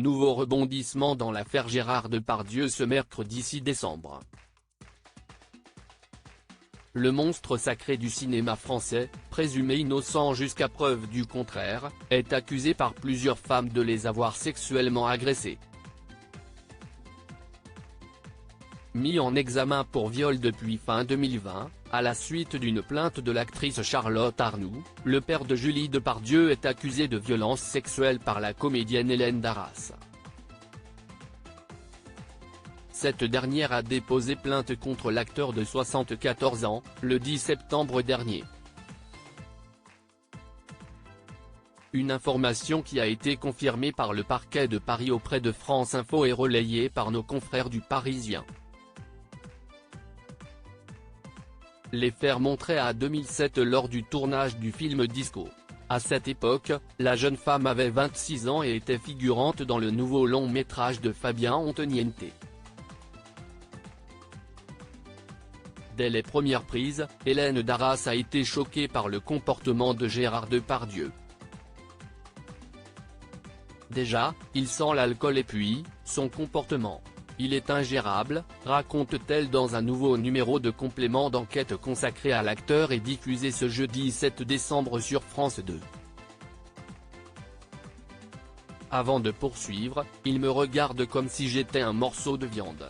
Nouveau rebondissement dans l'affaire Gérard Depardieu ce mercredi 6 décembre. Le monstre sacré du cinéma français, présumé innocent jusqu'à preuve du contraire, est accusé par plusieurs femmes de les avoir sexuellement agressées. Mis en examen pour viol depuis fin 2020, à la suite d'une plainte de l'actrice Charlotte Arnoux, le père de Julie Depardieu est accusé de violences sexuelles par la comédienne Hélène Darras. Cette dernière a déposé plainte contre l'acteur de 74 ans, le 10 septembre dernier. Une information qui a été confirmée par le parquet de Paris auprès de France Info et relayée par nos confrères du Parisien. Les faits remonteraient à 2007 lors du tournage du film Disco. À cette époque, la jeune femme avait 26 ans et était figurante dans le nouveau long-métrage de Fabien Antoniente. Dès les premières prises, Hélène Darras a été choquée par le comportement de Gérard Depardieu. Déjà, il sent l'alcool et puis, son comportement. Il est ingérable, raconte-t-elle dans un nouveau numéro de complément d'enquête consacré à l'acteur et diffusé ce jeudi 7 décembre sur France 2. Avant de poursuivre, il me regarde comme si j'étais un morceau de viande.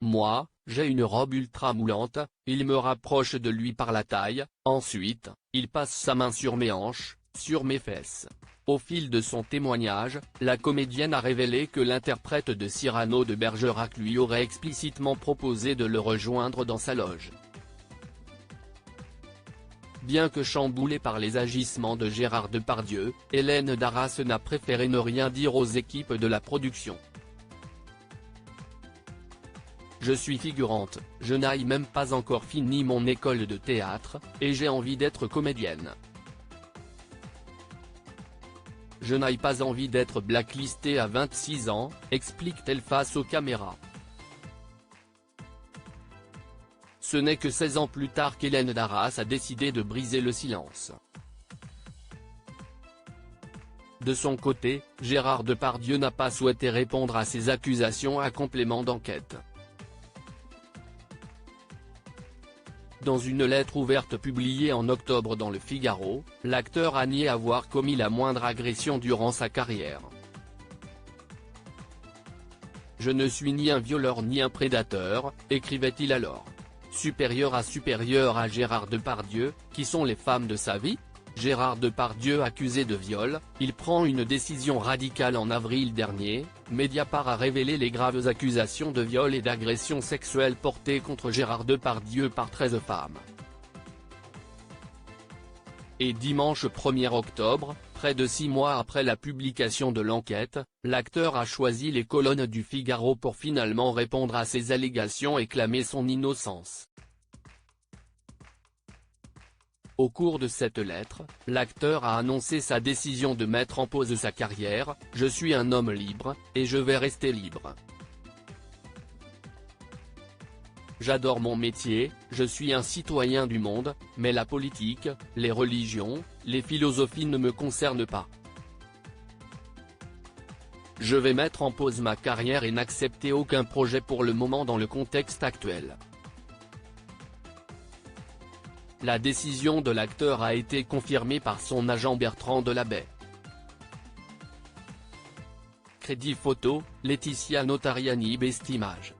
Moi, j'ai une robe ultra moulante, il me rapproche de lui par la taille, ensuite, il passe sa main sur mes hanches, sur mes fesses. Au fil de son témoignage, la comédienne a révélé que l'interprète de Cyrano de Bergerac lui aurait explicitement proposé de le rejoindre dans sa loge. Bien que chamboulée par les agissements de Gérard Depardieu, Hélène Darras n'a préféré ne rien dire aux équipes de la production. Je suis figurante, je n'ai même pas encore fini mon école de théâtre, et j'ai envie d'être comédienne. Je n'ai pas envie d'être blacklistée à 26 ans, explique-t-elle face aux caméras. Ce n'est que 16 ans plus tard qu'Hélène Darras a décidé de briser le silence. De son côté, Gérard Depardieu n'a pas souhaité répondre à ces accusations à complément d'enquête. Dans une lettre ouverte publiée en octobre dans Le Figaro, l'acteur a nié avoir commis la moindre agression durant sa carrière. « Je ne suis ni un violeur ni un prédateur », écrivait-il alors. Supérieur à Gérard Depardieu, qui sont les femmes de sa vie ? Gérard Depardieu accusé de viol, il prend une décision radicale en avril dernier. Mediapart a révélé les graves accusations de viol et d'agression sexuelle portées contre Gérard Depardieu par 13 femmes. Et dimanche 1er octobre, près de 6 mois après la publication de l'enquête, l'acteur a choisi les colonnes du Figaro pour finalement répondre à ces allégations et clamer son innocence. Au cours de cette lettre, l'acteur a annoncé sa décision de mettre en pause sa carrière. « Je suis un homme libre, et je vais rester libre. J'adore mon métier, je suis un citoyen du monde, mais la politique, les religions, les philosophies ne me concernent pas. Je vais mettre en pause ma carrière et n'accepter aucun projet pour le moment dans le contexte actuel. » La décision de l'acteur a été confirmée par son agent Bertrand Delabey. Crédit photo, Laetitia Notariani Bestimage.